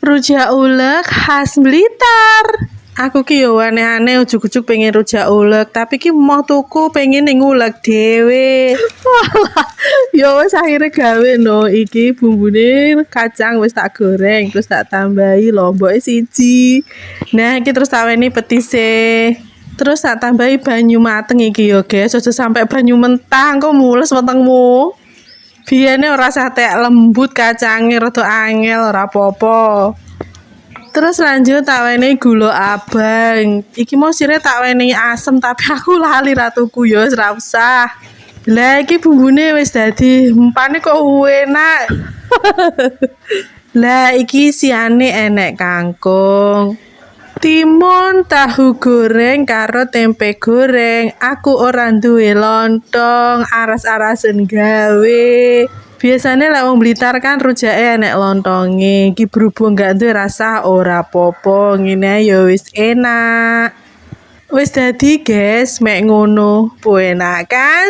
Rujak ulek khas Blitar. Aku ki yo aneh-aneh ujug-ujug pengen rujak ulek, tapi ki mau tuku pengen ning ulek dhewe. Walah, yo wis akhire gawe no. Iki bumbune kacang wis tak goreng, terus tak tambahi lomboke siji. Nah, iki terus tak weni petise. Terus tak tambahi banyu mateng iki yo, guys. Aja sampai banyu mentah, kok mules wetengmu. Biyane ora satek lembut kacange rada angel ora apa-apa. Terus lanjut tak wenehi gula abang. Iki mau sire tak wenehi asem tapi aku lali ra tuku ya wis ra usah. Lah iki bumbune wis dadi empane kok enak. Lah iki siane enek kangkung. Timun, tahu goreng karo tempe goreng. Aku ora duwe lontong, aras-arasen gawe. Biasanya lek wong Blitar kan rujake enek lontonge. Iki berhubung gak duwe rasa ora apa-apa, ngene ya wis enak. Wis dadi, guys, mek ngono. Enak kan?